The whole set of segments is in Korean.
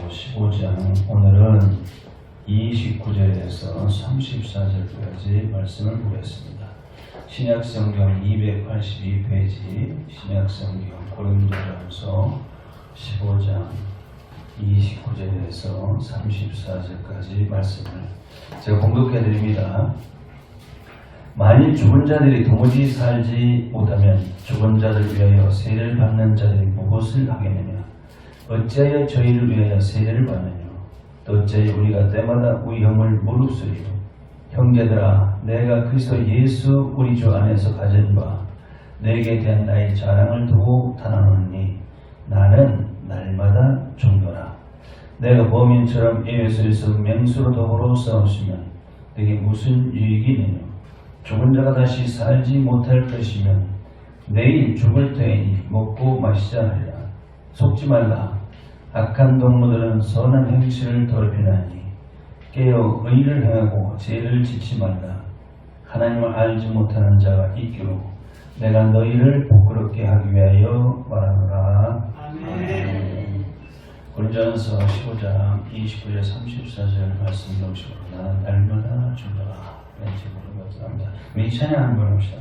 15장 오늘은 29절에서 34절까지 말씀을 보겠습니다. 신약성경 282페이지 신약성경 고린도전서 15장 29절에서 34절까지 말씀을 제가 봉독해 드립니다. 만일 죽은 자들이 도무지 살지 못하면 죽은 자들 위하여 세례를 받는 자들이 무엇을 하겠느냐? 어찌하여 저희를 위하여 세례를 받느냐? 또 어찌하여 우리가 때마다 우리 형을 무릅쓰리요? 형제들아, 내가 그리스도 예수 우리 주 안에서 가진 바 내게 대한 나의 자랑을 두고 탄하노니 나는 날마다 죽노라. 내가 범인처럼 에베소에서 맹수로 더불어 싸웠으면 내게 무슨 유익이 있느냐? 죽은 자가 다시 살지 못할 것이면 내일 죽을 터이니 먹고 마시자 하리라. 속지 말라. 악한 동무들은 선한 행실을 더럽히나니 깨어 의를 행하고 죄를 짓지 말라. 하나님을 알지 못하는 자가 있기로 내가 너희를 부끄럽게 하기 위하여 말하노라. 아멘. 고린도전서 15장 29절 34절 말씀 놓으시고 나는 날마다 죽노라. 왼쪽으로 감사합니다. 우리 찬양 한번 합시다.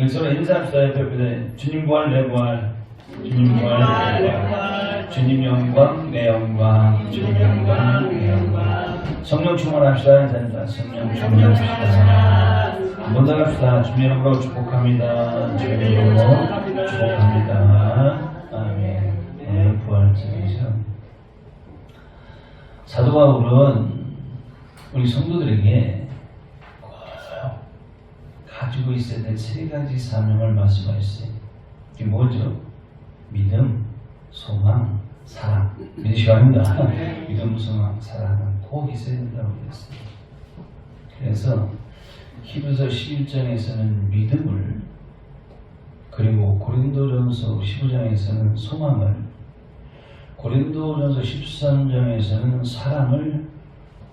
서로 인사합시다. 옆에 주님 부활 내 부활, 주님 부활 내 부활, 주님 영광 내 영광, 주님 영광 내 영광. 성령 충만합시다. 인사합니다. 성령 충만합시다. 한번 더 갑시다. 주님 이름으로 축복합니다. 주님 이름으로 축복합니다. 아멘. 오늘 부활절이죠. 사도 바울은 우리 성도들에게 가지고 있어야 될 세 가지 사명을 말씀하셨어요. 이게 뭐죠? 믿음, 소망, 사랑. 믿으시기 바랍니다. 믿음, 소망, 사랑은 꼭 있어야 된다고 그랬어요. 그래서 히브리서 11장에서는 믿음을, 그리고 고린도전서 15장에서는 소망을, 고린도전서 13장에서는 사랑을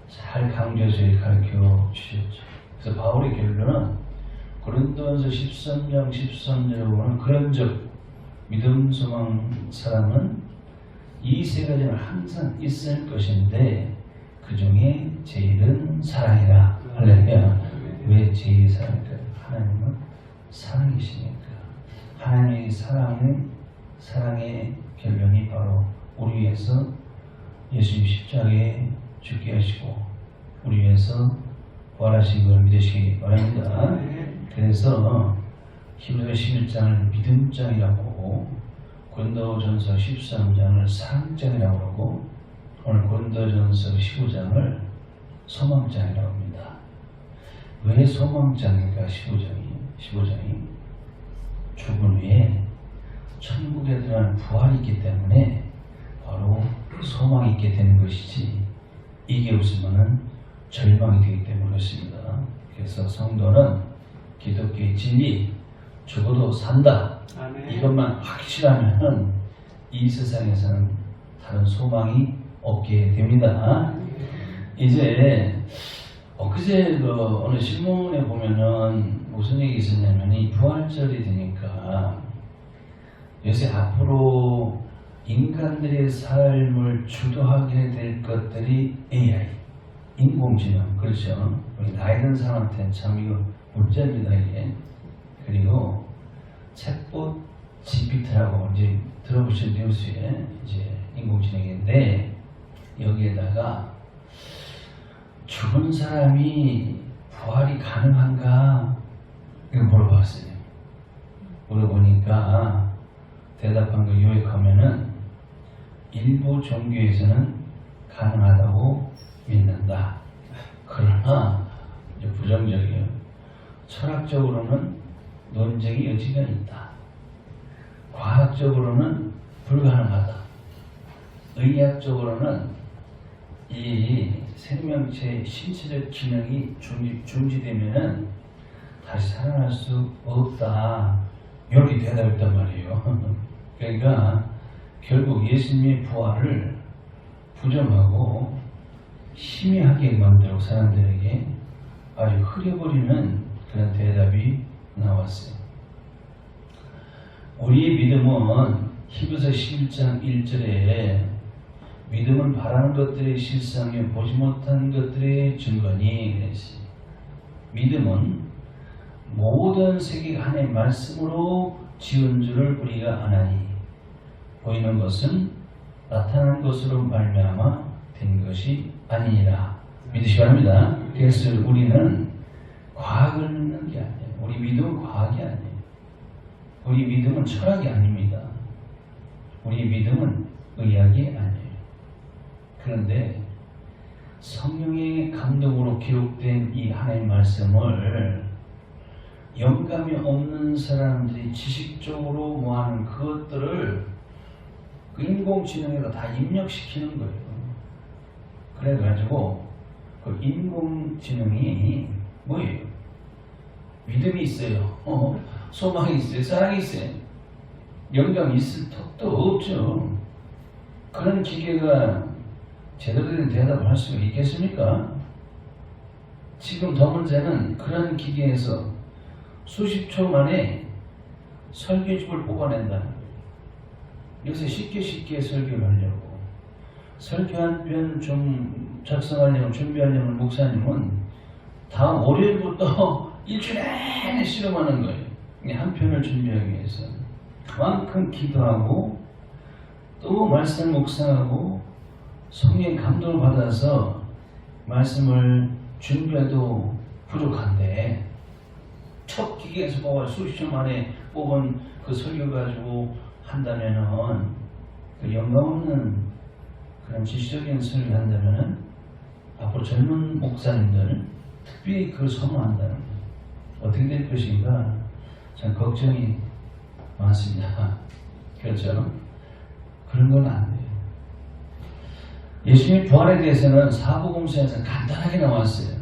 잘 강조해서 가르쳐 주셨죠. 그래서 바울의 결론은 고린도전서 13장 13절에 보면 그런즉 믿음, 소망, 사랑은 이 세 가지는 항상 있을 것인데 그 중에 제일은 사랑이라. 할렐루야. 왜 제일 사랑일까요? 하나님은 사랑이시니까. 하나님의 사랑의 결론이 바로 우리 위해서 예수님 십자가에 죽게 하시고 우리 위해서 부활하신 걸 믿으시기 바랍니다. 그래서 히브리서 11장을 믿음장이라고 하고 고린도전서 13장을 사랑장이라고 하고 오늘 고린도전서 15장을 소망장이라고 합니다. 왜 소망장인가? 15장이 죽은 후에 천국에 들어가는 부활이 있기 때문에 바로 소망이 있게 되는 것이지, 이게 없으면은 절망이 되기 때문에 그렇습니다. 그래서 성도는 기독교의 진리, 죽어도 산다, 이것만 확실하면은 이 세상에서는 다른 소망이 없게 됩니다. 이제 그제 어느 신문에 보면은 무슨 얘기 있었냐면, 이 부활절이 되니까 요새 앞으로 인간들의 삶을 주도하게 될 것들이 AI, 인공지능, 그렇죠? 우리 나이 든 사람한테는 참 이거 문제입니다, 이게. 그리고 챗봇 GPT라고 이제 들어보신 뉴스에 이제 인공지능인데, 여기에다가 죽은 사람이 부활이 가능한가 이거 물어봤어요. 물어보니까 대답한 거 요약하면은 일부 종교에서는 가능하다고 믿는다. 그러나 이제 부정적이에요. 철학적으로는 논쟁의 여지가 있다. 과학적으로는 불가능하다. 의학적으로는 이 생명체의 신체적 기능이 중지되면은 다시 살아날 수 없다. 이렇게 대답했단 말이에요. 그러니까 결국 예수님의 부활을 부정하고 희미하게 만들고 사람들에게 아주 흐려버리는 그런 대답이 나왔어요. 우리의 믿음은 히브리서 11장 1절에 믿음은 바라는 것들의 실상이요 보지 못한 것들의 증거니 그랬어요. 믿음은 모든 세계가 하나님의 말씀으로 지은 줄을 우리가 아나니 보이는 것은 나타난 것으로 말미암아 된 것이 아니니라 믿으시기 바랍니다. 그래서 우리는 과학을 믿는 게 아니에요. 우리 믿음은 과학이 아니에요. 우리 믿음은 철학이 아닙니다. 우리 믿음은 의학이 아니에요. 그런데 성령의 감동으로 기록된 이 하나님의 말씀을 영감이 없는 사람들이 지식적으로 모아놓은 그것들을 인공지능에다 다 입력시키는 거예요. 그래가지고 그 인공지능이 뭐예요? 믿음이 있어요. 소망이 있어요. 사랑이 있어요. 영감이 있을 턱도 없죠. 그런 기계가 제대로 된 대답을 할 수가 있겠습니까? 지금 더 문제는 그런 기계에서 수십 초 만에 설교집을 뽑아낸다는 거예요. 요새 쉽게 설교를 하려고 설교 한 편 좀 작성하려면 준비하려면 목사님은 다음 월요일부터 일주일 내내 실험하는 거예요. 한 편을 준비하기 위해서 그만큼 기도하고 또 말씀을 묵상하고 성령의 감동을 받아서 말씀을 준비해도 부족한데 첫 기계에서 뽑아 수십 초 만에 뽑은 그 설교 가지고 한다면은 그 영감 없는 그런 지식적인 설교 한다면은 앞으로 젊은 목사님들 특별히 그걸 선호한다는 거예요. 어떻게 될 것인가 참 걱정이 많습니다. 그렇죠? 그런 건 안 돼요. 예수님의 부활에 대해서는 사복음서에서 간단하게 나왔어요.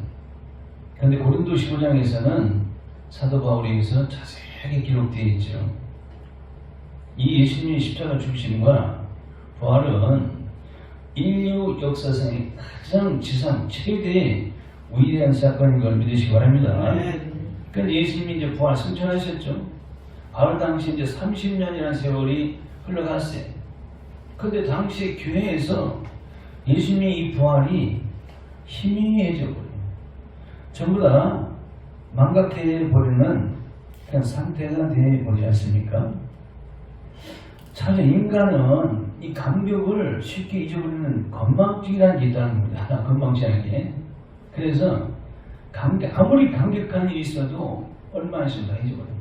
그런데 고린도 15장에서는 사도 바울에게서 자세하게 기록되어 있죠. 이 예수님의 십자가 죽으심과 부활은 인류 역사상의 가장 지상 최대의 위대한 사건인 걸 믿으시기 바랍니다. 그런데 예수님이 이제 부활 승천하셨죠. 바울 당시 이제 30년이라는 세월이 흘러갔어요. 그런데 당시 교회에서 예수님의 이 부활이 희미해져 버려요. 전부 다 망각해 버리는 그런 상태가 되어 버리지 않습니까? 사실 인간은 이 감격을 쉽게 잊어버리는 건망증이라는 게 있다는 겁니다. 건망증하게. 그래서 아무리 감격한 일이 있어도 얼마 있으면 다 잊어버려요.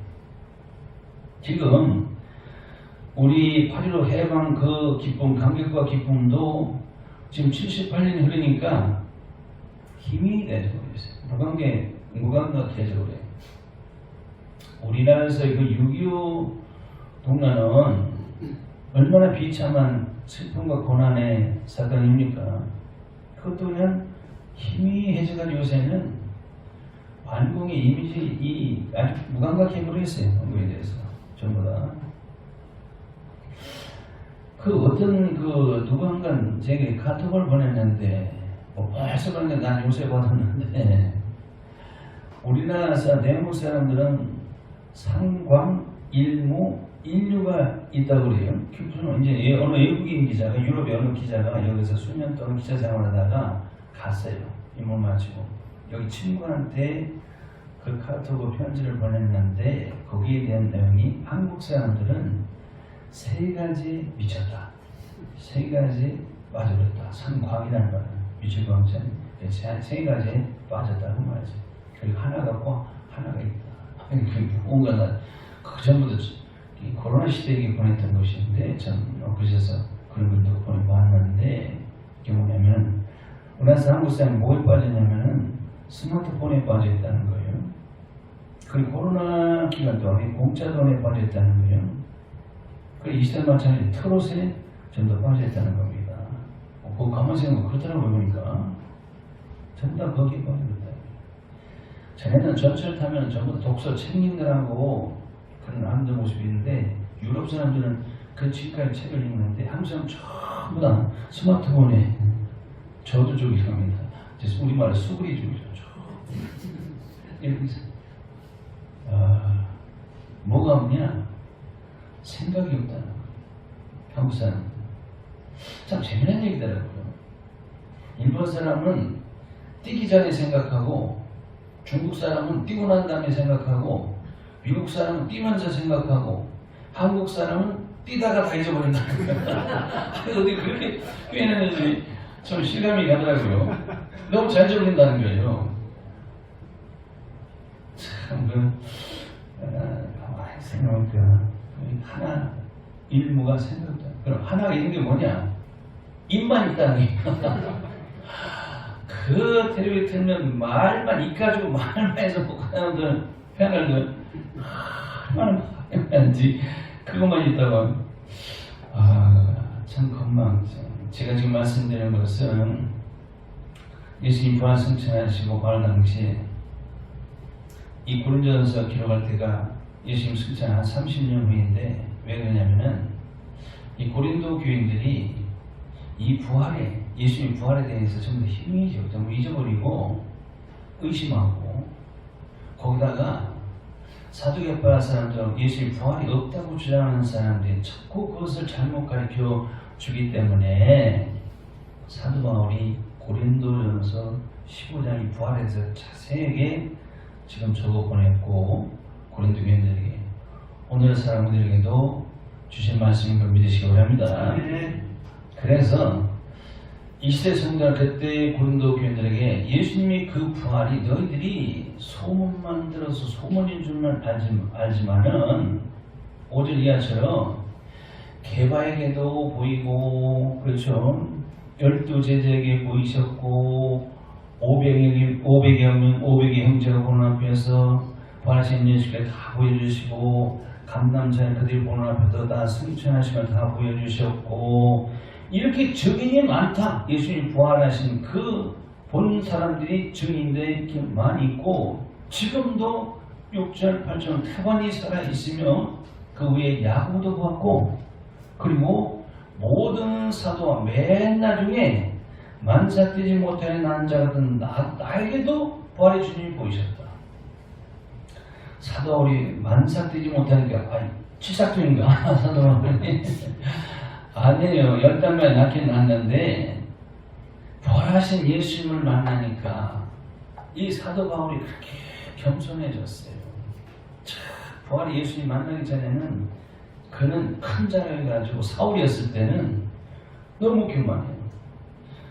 지금 우리 8.15 해방 그 기쁨, 감격과 기쁨도 지금 78년이 흐르니까 힘이 돼져 버렸어요. 무감각해져 버려요. 우리나라에서 그 6.25 동란은 얼마나 비참한 슬픔과 고난의 사건입니까? 그것도 그냥 희미해져가지고 요새는 반공의 이미지 아주 무감각해버렸어요. 한국에 대해서 전부 다. 그 어떤 그 누군가 제게 카톡을 보냈는데 벌써 그런데 난 요새 받았는데 우리나라 대한민국 사람들은 상광, 일무, 인류가 있다고 그래요. 이제 어느 외국인 기자가 유럽의 어느 기자가 여기서 수년 동안 기자 생활하다가 갔어요. 임무 마치고 여기 친구한테 그 카톡 편지를 보냈는데 거기에 대한 내용이 한국 사람들은 세 가지 미쳤다. 세 가지 빠져버렸다. 상광이라는 말은 미칠광천 세 가지에 빠졌다고 말이지. 그리고 하나가 꼭 하나가 있다. 뭔가 그 전부터 이 코로나 시대에 보냈던 것인데 전 엊그제서 그런 것도 보내봤는데 이게 뭐냐면 우리나라 한국 사람이 뭐에 빠졌냐면은 스마트폰에 빠져있다는 거예요. 그리고 코로나 기간 동안에 공짜 돈에 빠져있다는 거예요. 그리고 이 시대 마찬가지 트롯에 전부 빠져있다는 겁니다. 그거 가만히 생각하면 그렇더라고요. 보니까 전부 다 거기에 빠져있다. 자네는 전철 타면 전부 독서 책 읽느라고 그런 아름다운 모습이 있는데 유럽 사람들은 그 지금까지 책을 읽는데 항상 전부 다 스마트폰에 저주족이랍니다. 우리말로 수그리족이죠. 이렇게 뭐가 없냐? 생각이 없다는 거예요. 한국 사람. 참 재미난 얘기더라고요. 일본 사람은 뛰기 전에 생각하고 중국 사람은 뛰고 난 다음에 생각하고 미국 사람은 뛰면서 생각하고 한국 사람은 뛰다가 다 잊어버린다는 거예요. 어디 그렇게 표현했는지 좀 실감이 가더라고요. 너무 잘 적는다는 거예요. 참 가만히 생각해보니까 하나 일무가 생각다. 그럼 하나가 있는 게 뭐냐? 입만 있다는 게. 그 텔레비전 틀면 말만 입 가지고 말만 해서 사람들 패널들 얼마나 해야지 그것만 있다가 참 건망증. 제가 지금 말씀드리는 것은 예수님 부활 승천하시고 바로 당시에 이 고린도전서 기록할 때가 예수님 승천 한 30년 후인데 왜 그러냐면은 이 고린도 교인들이 이 부활에 예수님 부활에 대해서 전부 희미해져 전부 잊어버리고 의심하고 거기다가 사두개파 사람들 예수님 부활이 없다고 주장하는 사람들이 자꾸 그것을 잘못 가르쳐 주기 때문에 사도 바울이 고린도전서 15장이 부활에 대해서 자세하게 지금 적어 보냈고 고린도 교인들에게 오늘 사람들에게도 주신 말씀인 걸 믿으시기 바랍니다. 그래서 이 시대 성도는 그때 고린도 교인들에게 예수님의 그 부활이 너희들이 소문만 들어서 소문인 줄만 알지만은 5절 이하처럼 개바에게도 보이고 그렇죠. 12제자에게 보이셨고 500의 형제가 보는 앞에서 부활하신 예수께 다 보여주시고 감남자에 그들이 보는 앞에서 다 승천하시면 다 보여주셨고 이렇게 증인이 많다. 예수님 부활하신 그 본 사람들이 증인들이 이렇게 많이 있고 지금도 6절, 8절 태반이 살아있으며 그 위에 야고보도 봤고 그리고 모든 사도와 맨 나중에 만삭되지 못하는 난자 같은 나에게도 부활의 주님이 보이셨다. 사도 바울이 만삭되지 못하니까 치삭투인가? 사도 바울이 아니에요. 10달만 낳긴 낳았는데 부활하신 예수님을 만나니까 이 사도 바울이 그렇게 겸손해졌어요. 부활의 예수님 만나기 전에는 그는 큰 자랑해가지고 사울이었을 때는 너무 교만해요.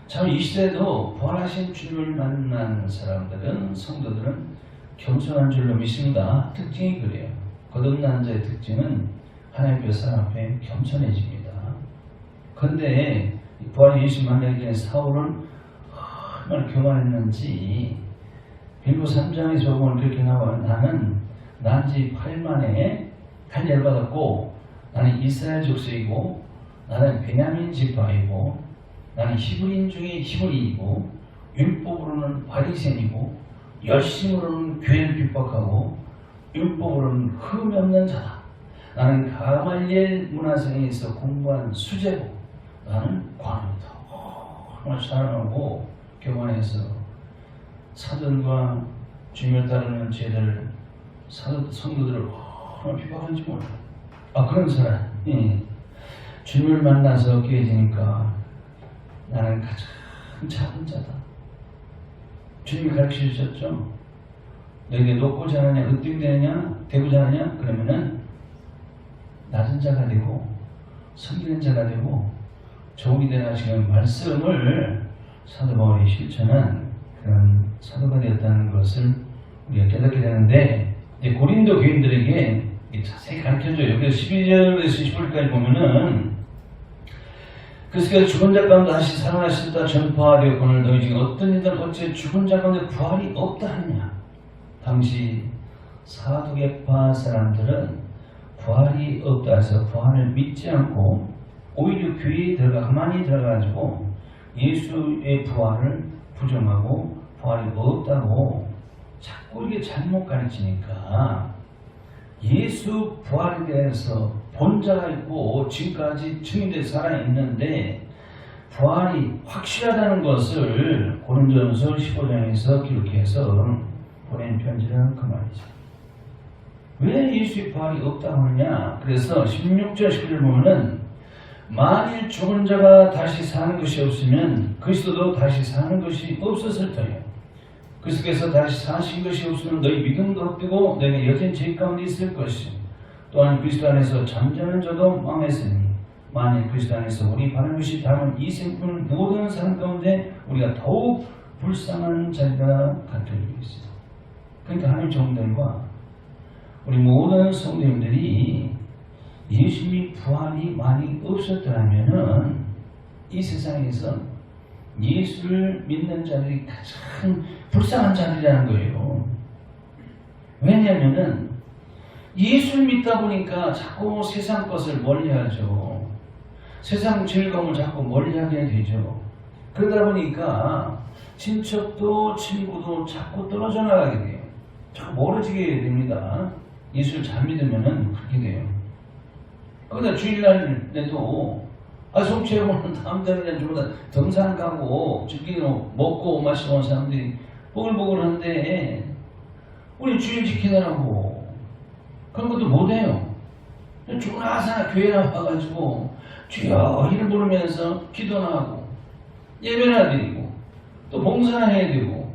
참 이 시대도 부활하신 주님을 만난 사람들은 성도들은 겸손한 줄로 믿습니다. 특징이 그래요. 거듭난 자의 특징은 하나님의 사람 앞에 겸손해집니다. 그런데 부활의 예수 만나기 전에 사울은 얼마나 교만했는지 빌보 3장에서 보면 그렇게 나와요. 나는 난지 8일 만에 할례를 받았고 나는 이스라엘 족속이고 나는 베냐민 지파이고 나는 히브리인 중에 히브리이고 율법으로는 바리새인이고 열심으로는 교회를 핍박하고 율법으로는 흠이 없는 자다. 나는 가말리엘 문화생에서 공부한 수재고 나는 관원이다. 정말 사랑하고 교만해서 사들과 주님을 따르는 죄를 성도들을 얼마나 핍박하는지 몰라. 그런 사람이 주님을 만나서 얻게 되니까 나는 가장 작은 자다. 주님이 가르쳐 주셨죠. 너에게 높고 자라냐, 으뜸되느냐, 대고 자라냐, 그러면은 낮은 자가 되고 섬기는 자가 되고 종이 되는 지금 말씀을 사도 바울이 실천한 그런 사도가 되었다는 것을 우리가 깨닫게 되는데, 이제 고린도 교인들에게 자세히 가르쳐줘요. 여기 12절에서 15절까지 보면은, 그래서 그가 죽은 자 가운데 다시 살아나셨다 전파하려 오늘 너희 중에 어떤 이들 어째 죽은 자 가운데 부활이 없다 하느냐. 당시 사두개파 사람들은 부활이 없다 해서 부활을 믿지 않고 오히려 교회에 가만히 들어가가지고 예수의 부활을 부정하고 부활이 없다고 자꾸 이게 잘못 가르치니까 예수 부활에 대해서 본자가 있고 지금까지 증인들이 살아있는데 부활이 확실하다는 것을 고린도전서 15장에서 기록해서 보낸 편지는 그 말이죠. 왜 예수의 부활이 없다고 하느냐. 그래서 16절 19절 보면은 만일 죽은 자가 다시 사는 것이 없으면 그리스도도 다시 사는 것이 없었을 터이요. 그리스도께서 다시 사신 것이 없으면 너희 믿음도 헛되고 너희가 여전히 죄 가운데 있을 것이요. 또한 그리스도 안에서 잠자는 자도 망했으니 만일 그리스도 안에서 우리 바른 것이 담은 이 생뿐 모든 사람 가운데 우리가 더욱 불쌍한 자리가 같으리이다. 그러니까 하나님 종들과 우리 모든 성도님들이 예수님이 부활이 많이 없었더라면은 이 세상에서 예수를 믿는 자들이 가장 불쌍한 자들이라는 거예요. 왜냐하면은 예수를 믿다 보니까 자꾸 세상 것을 멀리하죠. 세상 즐거움을 자꾸 멀리하게 되죠. 그러다 보니까 친척도 친구도 자꾸 떨어져 나가게 돼요. 자꾸 멀어지게 됩니다. 예수를 잘 믿으면은 그렇게 돼요. 그러다 주일날에도 성취해보는 다음 달에는 전부 다 등산 가고 즐기고 먹고 마시고 온 사람들이 보글보글한데 우리 주일 지키느라고 그런 것도 못해요. 주나사나 교회 나와가지고 주여 이름 부르면서 기도나 하고 예배나 드리고 또 봉사나 해야 되고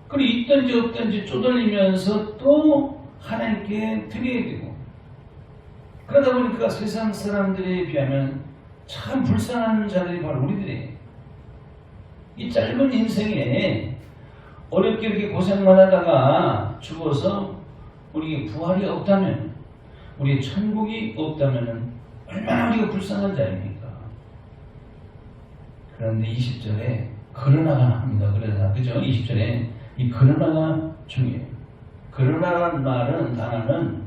그리고 있든지 없든지 쪼들리면서 또 하나님께 드려야 되고 그러다 보니까 세상 사람들에 비하면 참 불쌍한 자들이 바로 우리들이에요. 이 짧은 인생에 어렵게 이렇게 고생만 하다가 죽어서 우리에게 부활이 없다면, 우리의 천국이 없다면 얼마나 우리가 불쌍한 자입니까? 그런데 20절에 그러나가 나옵니다. 그러나, 그죠? 20절에 이 그러나가 중요해요. 그러나라는 말은, 단어는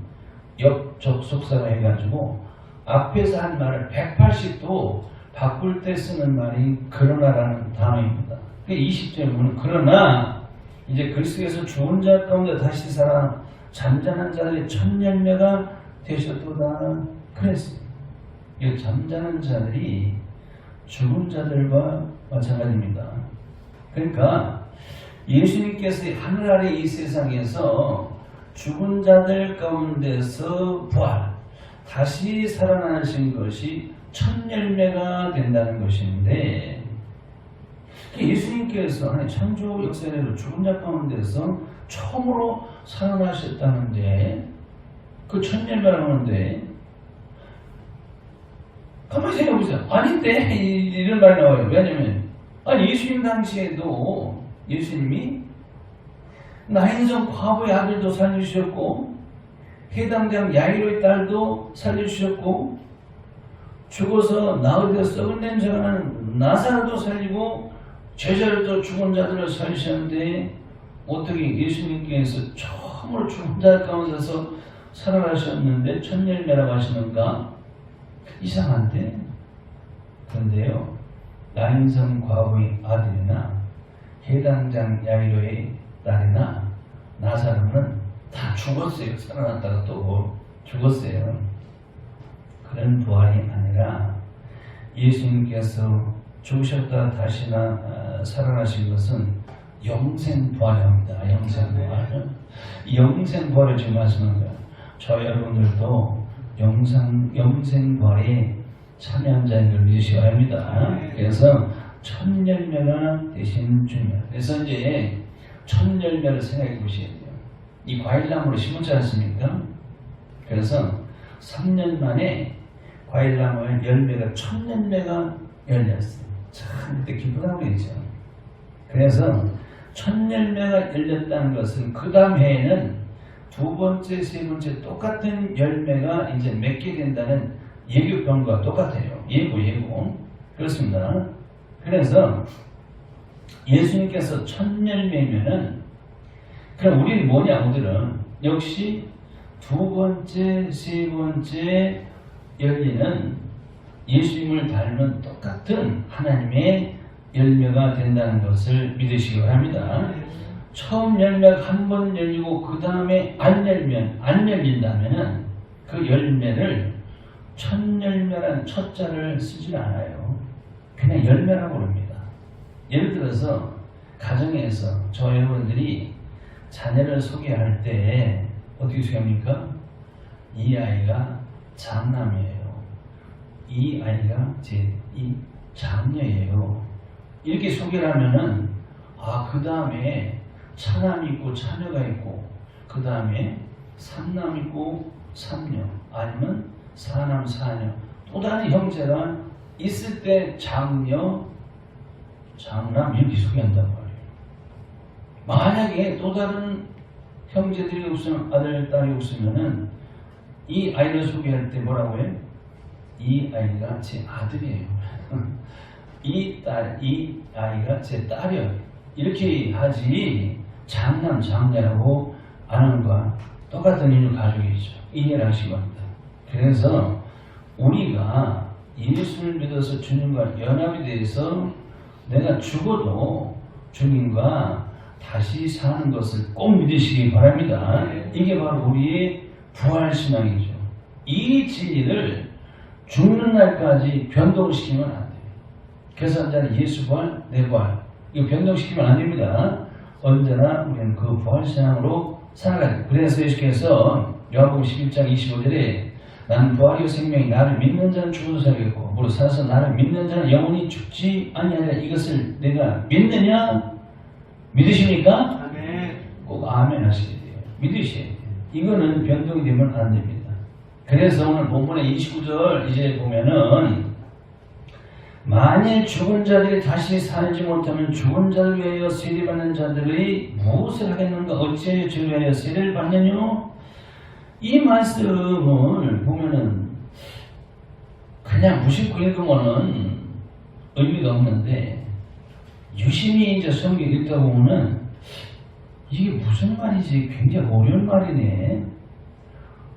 역접속사로 해가지고 앞에서 한 말을 180도 바꿀 때 쓰는 말이 그러나라는 단어입니다. 20절에 보면 그러나 이제 그리스도께서 죽은 자 가운데 다시 살아 잠자는 자들이 천열매가 되셨도다 그랬어요. 이 잠자는 자들이 죽은 자들과 마찬가지입니다. 그러니까 예수님께서 하늘 아래 이 세상에서 죽은 자들 가운데서 부활, 다시 살아나신 것이 천열매가 된다는 것인데 예수님께서 창조 역사대로 죽은 자 가운데서 처음으로 살아나셨다는데 그 천열매라고 하는데 가만히 생각해보세요. 아닌데 이런 말이 나와요. 왜냐면 예수님 당시에도 예수님이 나인성 과부의 아들도 살려주셨고 해당대학 야이로의 딸도 살려주셨고 죽어서 나흘 되어 썩은 냄새가 나는 나사로도 살리고 제자들도 죽은 자들을 살리셨는데 어떻게 예수님께서 처음으로 죽은 자 가운데서 살아나셨는데 첫 열매라고 하시는가? 이상한데? 그런데요, 나인성 과부의 아들이나 해당장 야이로의 딸이나 나사로는 다 죽었어요. 살아났다가 또 죽었어요. 그런 부활이 아니라 예수님께서 죽으셨다 다시나 살아나신 것은 영생 부활입니다. 영생 부활. 영생 부활을 지금 말씀하는 거예요. 저 여러분들도 영생 부활에 참여한 자인 걸 믿으셔야 합니다. 그래서 첫 열매가 되신 주님. 그래서 이제 첫 열매를 생각해 보셔야 돼요. 이 과일나무를 심었지 않습니까? 그래서 3년 만에 과일나무의 열매가 첫 열매가 열렸어요. 참 그때 기쁘다고 그러죠. 그래서 첫 열매가 열렸다는 것은 그 다음 해에는 두 번째, 세 번째 똑같은 열매가 이제 맺게 된다는 예고편과 똑같아요. 예고. 그렇습니다. 그래서 예수님께서 첫 열매면은 그럼 우리는 뭐냐, 우리들은 역시 두 번째, 세 번째 열리는 예수님을 닮은 똑같은 하나님의 열매가 된다는 것을 믿으시기 바랍니다. 처음 열매가 한 번 열리고 그 다음에 안 열린다면은 그 열매를 첫 열매란 첫 자를 쓰지 않아요. 그냥 열매라고 합니다. 예를 들어서 가정에서 저 여러분들이 자녀를 소개할 때 어떻게 소개합니까? 이 아이가 장남이에요. 이 아이가 이 장녀예요. 이렇게 소개를 하면은 그 다음에 차남 있고 차녀가 있고 그 다음에 삼남 있고 삼녀 아니면 사남 사녀 또 다른 형제가 있을 때 장녀 장남 이렇게 소개한단 말이에요. 만약에 또 다른 형제들이 없으면 아들 딸이 없으면은 이 아이를 소개할 때 뭐라고 해요? 이 아이가 제 아들이에요. 이 아이가 제 딸이에요. 이렇게 하지 장남 장녀라고 안 하는 거와 똑같은 인류 가족이죠. 이해를 하시기 바랍니다. 그래서 우리가 예수를 믿어서 주님과 연합이 돼서 내가 죽어도 주님과 다시 사는 것을 꼭 믿으시기 바랍니다. 이게 바로 우리의 부활신앙이죠. 이 진리를 죽는 날까지 변동시키면 안 돼요. 그래서 언제나 예수 부활, 내 부활 이거 변동시키면 안 됩니다. 언제나 우리는 그 부활신앙으로 살아가야 돼요. 그래서 예수께서 요한복음 11장 25절에 나는 부활이요 생명이 나를 믿는 자는 죽어도 살겠고 무릇 살아서 나를 믿는 자는 영원히 죽지 아니하리라. 이것을 내가 믿느냐? 믿으십니까? 아멘. 꼭 아멘 하셔야 돼요. 믿으셔야 돼요. 이거는 변동이 되면 안 됩니다. 그래서 오늘 본문의 29절 이제 보면은 만일 죽은 자들이 다시 살지 못하면 죽은 자를 위하여 세례받는 자들이 무엇을 하겠는가? 어찌하여 저를 위하여 세례를 받느뇨? 이 말씀을 보면은 그냥 무심코 읽으면은 의미가 없는데 유심히 이제 성경 읽다 보면은 이게 무슨 말이지? 굉장히 어려운 말이네.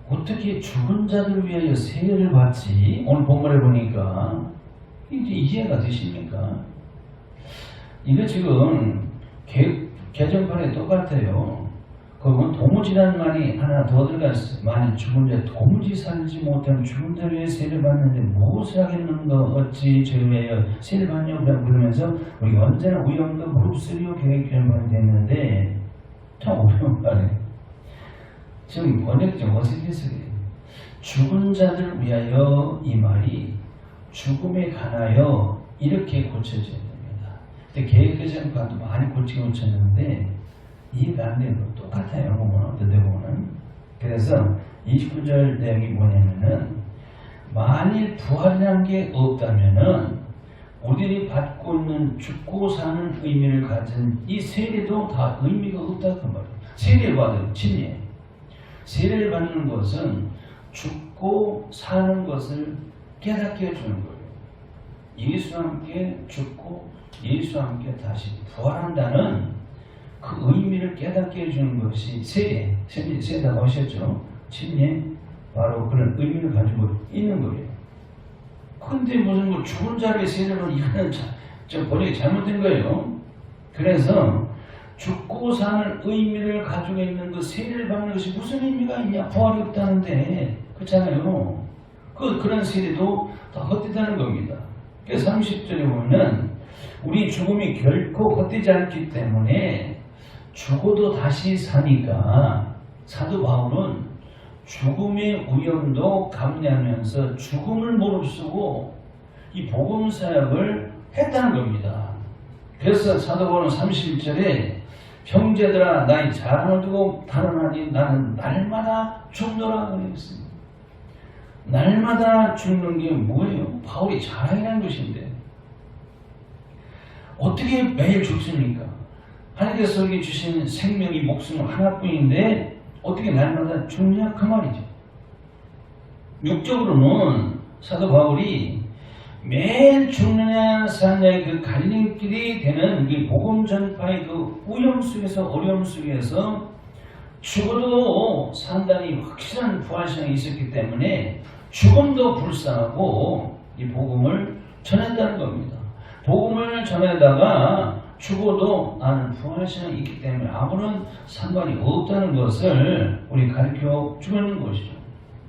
어떻게 죽은 자들을 위하여 세례를 받지? 오늘 본문에 보니까 이제 이해가 되십니까? 이거 지금 개정판에 똑같아요. 그건 도무지라는 말이 하나 더 들어갔어요. 만일 죽은 자 도무지 살지 못하면 죽은 자를 위해 세례를 받는데 무엇을 하겠는가? 어찌 저를 위하여 세례를 받냐고 그러면서 우리 언제나 우영도 무릅쓰리오 계획변판이 됐는데 참 어려운 말이에요. 지금 번역이 좀 어색해서 그래요. 죽은 자들 위하여 이 말이 죽음에 관하여 이렇게 고쳐져야 됩니다. 근데 개혁개정판도 많이 고쳤는데 이해가 안 되는 거 똑같아요. 보면 어떤 데 보면. 그래서 29절 내용이 뭐냐면은 만일 부활이라는 게 없다면은 우리들이 받고 있는 죽고 사는 의미를 가진 이 세례도 다 의미가 없다고 말이에요. 세례를 받은 진리예요. 세례를 받는 것은 죽고 사는 것을 깨닫게 해주는 거예요. 예수와 함께 죽고 예수와 함께 다시 부활한다는 그 의미를 깨닫게 해주는 것이 세다고 하셨죠. 침례 바로 그런 의미를 가지고 있는 거예요. 근데 무슨 뭐 죽은 자를 세례는 이거는 저 번역이 잘못된 거예요. 그래서 죽고 사는 의미를 가지고 있는 그 세례를 받는 것이 무슨 의미가 있냐? 부활이 없다는데 그렇잖아요. 그런 세례도 다 헛되다는 겁니다. 그래서 30절에 보면 우리 죽음이 결코 헛되지 않기 때문에 죽어도 다시 사니까 사도 바울은 죽음의 위험도 감내하면서 죽음을 무릅쓰고 이 복음 사역을 했다는 겁니다. 그래서 사도 바울은 31절에 형제들아 나의 자랑을 두고 단언하니 나는 날마다 죽노라 그랬습니다. 날마다 죽는 게 뭐예요? 바울이 자랑이라는 것인데 어떻게 매일 죽습니까? 하나님께서 우리에게 주신 생명이 목숨은 하나뿐인데 어떻게 날마다 죽냐 그 말이죠. 육적으로는 사도 바울이 매일 죽느냐 사느냐의 그 갈림길이 되는 이 복음 전파의 그 위험 속에서 어려움 속에서 죽어도 산다는 확실한 부활신앙이 있었기 때문에 죽음도 불쌍하고 이 복음을 전했다는 겁니다. 복음을 전에다가 죽어도 나는 부활신앙이 있기 때문에 아무런 상관이 없다는 것을 우리 가르쳐 주는 것이죠.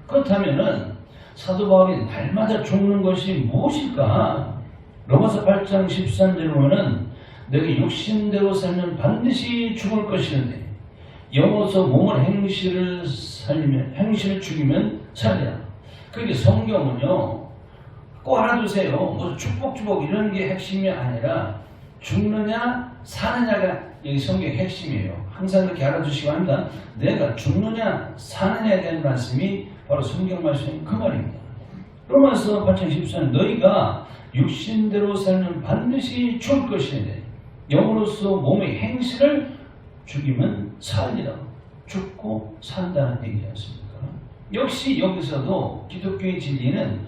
그렇다면은 사도 바울이 날마다 죽는 것이 무엇일까? 로마서 8장 13절에 보면은 내가 육신대로 살면 반드시 죽을 것이는데 영어서 몸을 행실을 죽이면 살리라. 그게 성경은요 꼭 알아두세요. 뭐 축복 이런 게 핵심이 아니라 죽느냐 사느냐가 여기 성경의 핵심이에요. 항상 그렇게 알아두시기 바랍니다. 내가 죽느냐 사느냐에 대한 말씀이 바로 성경 말씀인 그 말입니다. 로마서 8장 14절 너희가 육신대로 살면 반드시 죽을 것인데 영으로서 몸의 행실을 죽이면 살리라. 죽고 산다는 얘기지 않습니까? 역시 여기서도 기독교의 진리는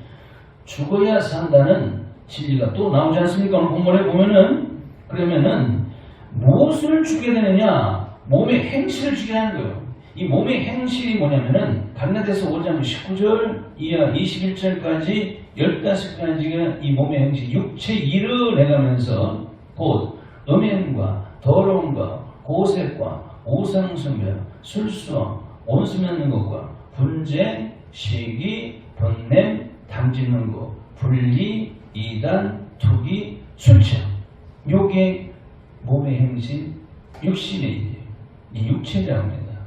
죽어야 산다는 진리가 또 나오지 않습니까? 오늘 본문에 보면은 그러면은 무엇을 죽게 되느냐? 몸의 행실을 죽게 하는 거예요. 이 몸의 행실이 뭐냐면은 갈라디아서 5장 19절 이하 21절까지 15가지가 이 몸의 행실 육체 일을 해가면서 곧 음행과 더러움과 고색과 오상숭배 술수와 온수 맺는 것과 분쟁, 시기, 번냄, 담짓는 것, 분리, 이단, 투기, 술취 요게 몸의 행실 육신의 일이에요. 이 육체라고 합니다.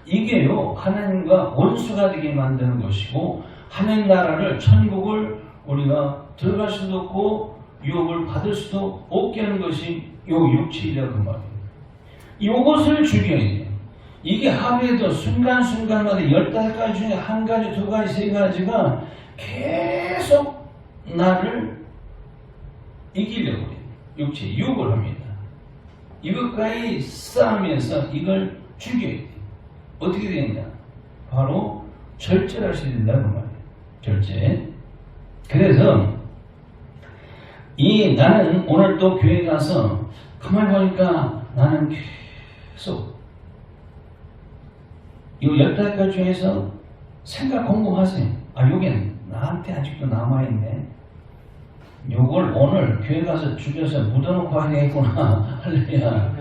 이게요 하나님과 원수가 되게 만드는 것이고 하나님 나라를 천국을 우리가 들어갈 수도 없고 유업을 받을 수도 없게 하는 것이 요 육체이라고 그 말이에요. 이것을 죽여야 돼요. 이게 하루에도 순간순간마다 15가지 중에 한 가지, 두 가지, 세 가지가 계속 나를 이기려고 해요. 육체 유혹을 합니다. 이것과의 싸움에서 이걸 죽여야 돼요. 어떻게 되느냐? 바로 절제를 하셔야 된다고 말이에요. 절제. 그래서 나는 오늘 또 교회 가서 가만히 보니까 나는 계속 이 15가지 중에서 생각 공부하세요. 요게 나한테 아직도 남아있네. 요걸 오늘 교회 가서 죽여서 묻어놓고 하겠구나. 할렐루야.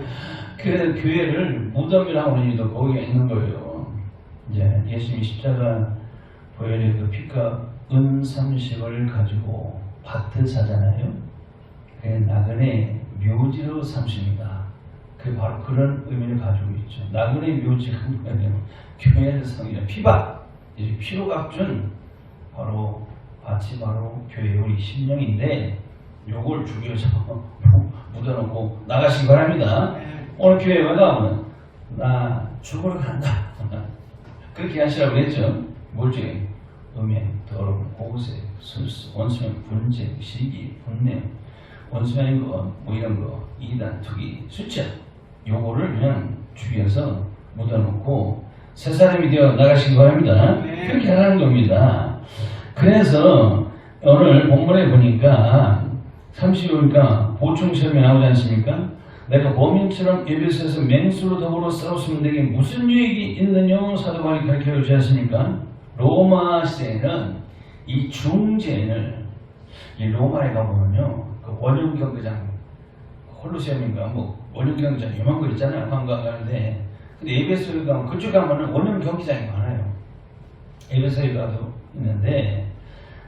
그래서 교회를 무덤이라고 하는 이유도 거기에 있는 거예요. 이제 예수님이 십자가 보혈의 그 피가 은삼식을 가지고 밭을 사잖아요. 그 나그네 묘지로 삼습니다. 그 바로 그런 의미를 가지고 있죠. 나그네 묘지가 뭐냐면 교회를 섬기는 피밭, 피로 값준 바로 밭이 바로 교회 우리 심령인데 요걸 죽여서 묻어놓고 나가시기 바랍니다. 오늘 교회 가면 나 죽으러 간다. 그렇게 하시라고 했죠. 뭘 죽여요? 음행, 더러움, 고색, 술수, 원수면, 분쟁, 시기, 분냄, 원수면인 거, 뭐 이런 거, 이단, 투기, 수치 요거를 그냥 죽여서 묻어놓고 새 사람이 되어 나가시기 바랍니다. 그렇게 하라는 겁니다. 그래서 오늘 본문에 보니까 30일이니까 보충 시험에 나오지 않습니까? 내가 범인처럼 에베소에서 맹수로 더불어 싸웠으면 내게 무슨 유익이 있느냐 사도 바울이 가르쳐 주셨으니까 로마 시대에는 이 중재인을 이 로마에 가보면요 그 원룸 경기장 콜로세움인가 뭐 원룸 경기장 이만 거 있잖아요. 관광가는데 근데 에베소에 가면 그쪽 가면은 원룸 경기장이 많아요. 에베소에 가도 있는데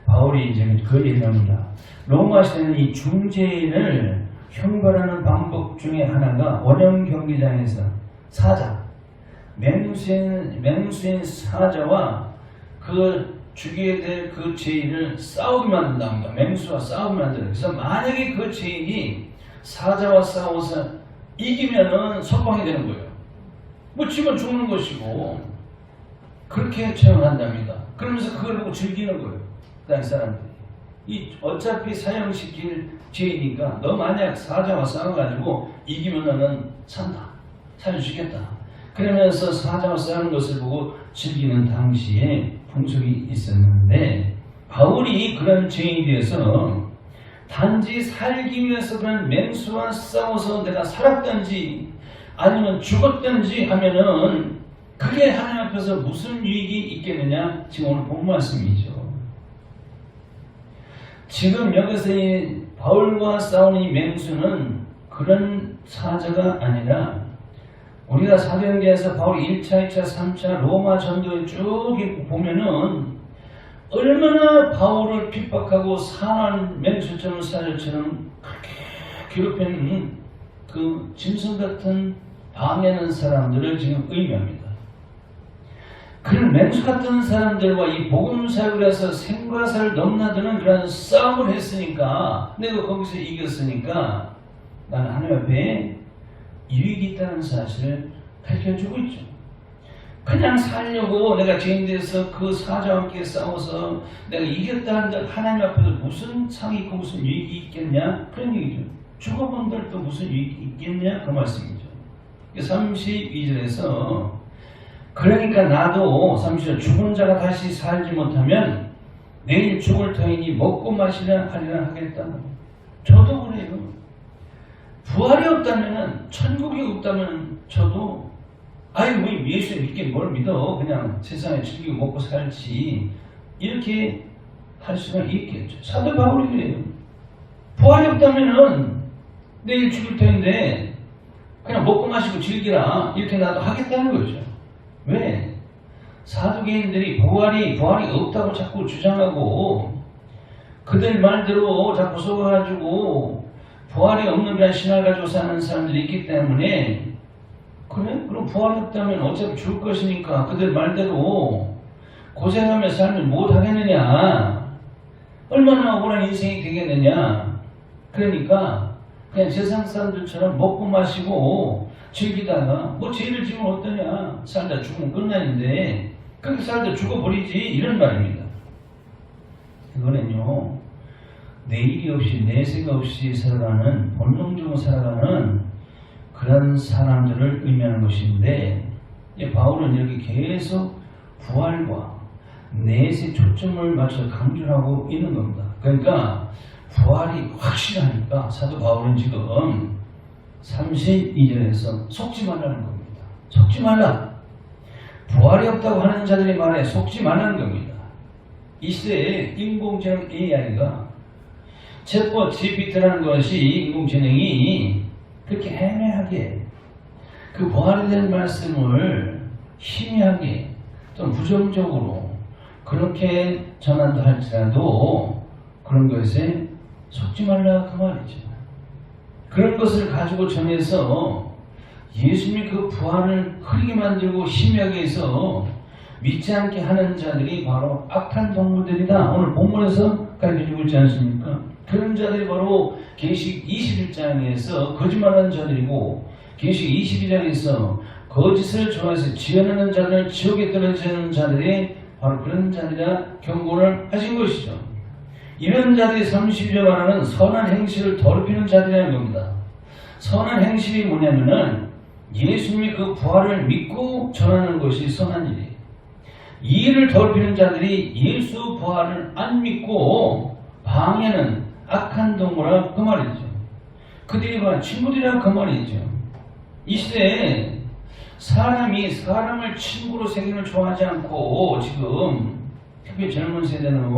바울이 이제 그 얘기합니다. 로마 시대는 이 중재인을 형벌하는 방법 중에 하나가 원형 경기장에서 사자, 맹수인 사자와 그 죽여야 될 그 죄인을 싸우게 만든답니다. 맹수와 싸우게 만들어요. 그래서 만약에 그 죄인이 사자와 싸워서 이기면은 석방이 되는 거예요. 뭐 지면 죽는 것이고 그렇게 처형한답니다. 그러면서 그걸 보고 즐기는 거예요. 그 사람들이. 이 어차피 사형시킬 죄이니까 너 만약 사자와 싸워가지고 이기면 너는 산다. 살려주겠다. 그러면서 사자와 싸우는 것을 보고 즐기는 당시에 풍속이 있었는데 바울이 그런 죄인에 대해서 단지 살기 위해서 그런 맹수와 싸워서 내가 살았든지 아니면 죽었든지 하면은 그게 하나님 앞에서 무슨 유익이 있겠느냐? 지금 오늘 본 말씀이죠. 지금 여기서 이 바울과 싸우는 이 맹수는 그런 사자가 아니라 우리가 사도행전에서 바울이 1차, 2차, 3차 로마 전도에 쭉 보면은 얼마나 바울을 핍박하고 상한 맹수처럼 사자처럼 그렇게 괴롭히는 그 짐승 같은 방해하는 사람들을 지금 의미합니다. 그런 맹수 같은 사람들과 이 복음 사역을 해서 생과 사를 넘나드는 그런 싸움을 했으니까 내가 거기서 이겼으니까 나는 하나님 앞에 유익이 있다는 사실을 가르쳐주고 있죠. 그냥 살려고 내가 죄인 돼서 그 사자와 함께 싸워서 내가 이겼다 한들 하나님 앞에서 무슨 상이 있고 무슨 유익이 있겠냐? 그런 얘기죠. 죽어본들 또 무슨 유익이 있겠냐? 그 말씀이죠. 32절에서 그러니까 나도 30절 죽은 자가 다시 살지 못하면 내일 죽을 터이니 먹고 마시려 하리라 하겠다. 저도 그래요. 부활이 없다면 천국이 없다면 저도 아유 뭐 예수 믿긴 뭘 믿어 그냥 세상에 즐기고 먹고 살지 이렇게 할 수가 있겠죠. 사도 바울이 그래요. 부활이 없다면은 내일 죽을 터인데 그냥 먹고 마시고 즐기라 이렇게 나도 하겠다는 거죠. 왜? 사두개인들이 부활이 없다고 자꾸 주장하고 그들 말대로 자꾸 속아가지고 부활이 없는 그런 신앙을 가지고 사는 사람들이 있기 때문에 그래? 그럼 부활이 없다면 어차피 죽을 것이니까 그들 말대로 고생하며 살면 못하겠느냐? 얼마나 억울한 인생이 되겠느냐? 그러니까 그냥 세상 사람들처럼 먹고 마시고 즐기다가 뭐 죄를 지면 어떠냐? 살다 죽으면 끝나는데 그렇게 살다 죽어버리지 이런 말입니다. 이거는요 내일이 없이 내세가 없이 살아가는 본능적으로 살아가는 그런 사람들을 의미하는 것인데 바울은 이렇게 계속 부활과 내세 초점을 맞춰 강조하고 있는 겁니다. 그러니까 부활이 확실하니까 사도 바울은 지금 32절에서 속지 말라는 겁니다. 속지 말라. 부활이 없다고 하는 자들의 말에 속지 말라는 겁니다. 이 시대에 인공지능 AI가 챗봇 GPT라는 것이 인공지능이 그렇게 애매하게 그 부활에 대한 말씀을 희미하게 또 부정적으로 그렇게 전한다 할지라도 그런 것에 속지 말라 그 말이죠. 그런 것을 가지고 전해서 예수님이 그 부활을 흐리게 만들고 희미하게 해서 믿지 않게 하는 자들이 바로 악한 동물들이다. 오늘 본문에서 가르쳐주고 있지 않습니까? 그런 자들이 바로 계시록 21장에서 거짓말하는 자들이고 계시록 22장에서 거짓을 좋아해서 지어내는 자들, 지옥에 떨어지는 자들이 바로 그런 자들이라 경고를 하신 것이죠. 이런 자들이 32절 말하는 선한 행실을 더럽히는 자들이라는 겁니다. 선한 행실이 뭐냐면은 예수님이 그 부활을 믿고 전하는 것이 선한 일이에요. 이 일을 더럽히는 자들이 예수 부활을 안 믿고 방해하는 악한 동물아 그 말이죠. 그들이 봐 친구들이라 그 말이죠. 이 시대에 사람이 사람을 친구로 새기는 좋아하지 않고 지금 특히 젊은 세대는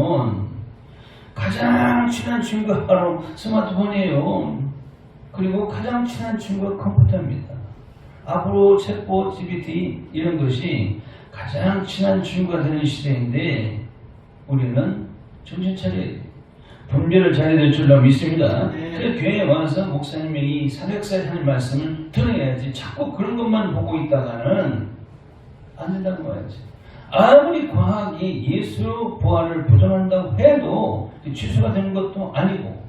가장 친한 친구가 바로 스마트폰이에요. 그리고 가장 친한 친구가 컴퓨터입니다. 앞으로 챗봇, GPT 이런 것이 가장 친한 친구가 되는 시대인데 우리는 정신 차려야 돼요. 분별을 잘해야 될 줄로 믿습니다. 그래서 교회에 와서 목사님이 사백살 하는 말씀을 들어야지 자꾸 그런 것만 보고 있다가는 안 된다고 봐야지. 아무리 과학이 예수 부활을 부정한다고 해도 취소가 되는 것도 아니고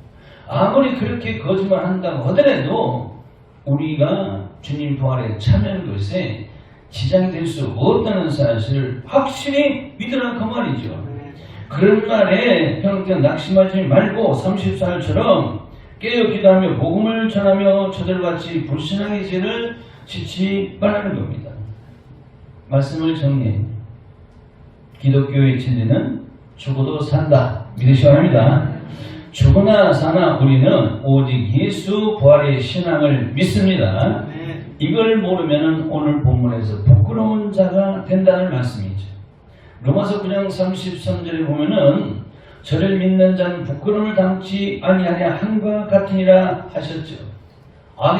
아무리 그렇게 거짓말한다고 하더라도 우리가 주님 부활에 참여하는 것에 지장이 될 수 없다는 사실을 확실히 믿으라 그 말이죠. 그런 날에 형들 낙심하지 말고 30살처럼 깨어 기도하며 복음을 전하며 저들같이 불신앙의 죄를 짓지 말라는 겁니다. 말씀을 정리해. 기독교의 진리는 죽어도 산다. 믿으시기 바랍니다. 죽으나 사나 우리는 오직 예수 부활의 신앙을 믿습니다. 이걸 모르면 오늘 본문에서 부끄러운 자가 된다는 말씀이죠. 로마서 9장 33절에 보면은 저를 믿는 자는 부끄러움을 당치 아니하냐 한과 같으니라 하셨죠.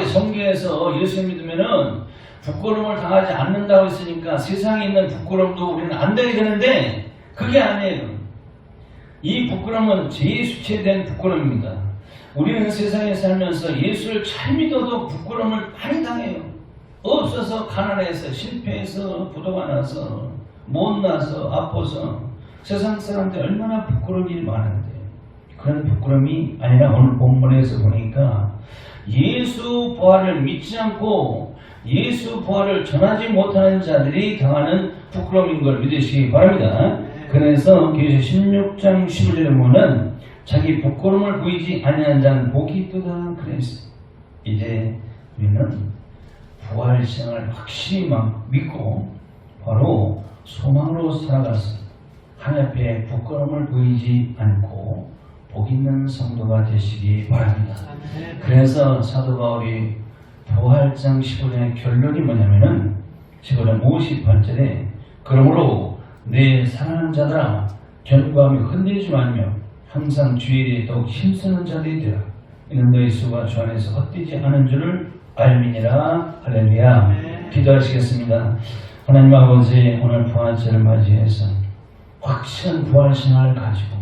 성경에서 예수 믿으면은 부끄러움을 당하지 않는다고 했으니까 세상에 있는 부끄러움도 우리는 안 되게 되는데 그게 아니에요. 이 부끄러움은 제2수치된 부끄러움입니다. 우리는 세상에 살면서 예수를 잘 믿어도 부끄러움을 많이 당해요. 없어서 가난해서 실패해서 부도가 나서 못나서 아파서 세상 사람들 얼마나 부끄러운 일이 많은데 그런 부끄러움이 아니라 오늘 본문에서 보니까 예수 부활을 믿지 않고 예수 부활을 전하지 못하는 자들이 당하는 부끄러움인 걸 믿으시기 바랍니다. 그래서 계시 16장 15절에 보면 자기 부끄러움을 보이지 아니하는 자는 복이 있도다 그랬어요. 이제 우리는 부활 신앙을 확실히 믿고 바로 소망으로 살아가서 하나님 앞에 부끄러움을 보이지 않고 복 있는 성도가 되시기 바랍니다. 그래서 사도 바울이 부활장 15장의 결론이 뭐냐면은 15장 58절에 그러므로 내 사랑하는 자들아 견고하며 흔들리지 말며 항상 주의 일에 더욱 힘쓰는 자들이 되라. 이는 너희 수가 주 안에서 헛되지 않은 줄을 알미니라. 할렐루야. 기도하시겠습니다. 하나님 아버지 오늘 부활절을 맞이해서 확실한 부활신앙을 가지고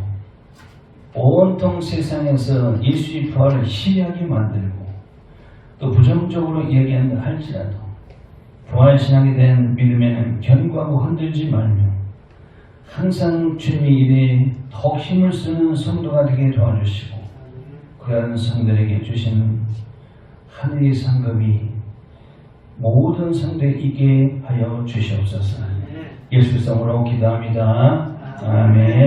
온통 세상에서 예수의 부활을 희미하게 만들고 또 부정적으로 얘기한다 할지라도 부활신앙에 대한 믿음에는 견고하고 흔들지 말며 항상 주님의 일에 더욱 힘을 쓰는 성도가 되게 도와주시고 그러한 성도에게 주신 하늘의 상급이 모든 성도에 있게 하여 주시옵소서. 예수 이름으로 기도합니다. 아멘.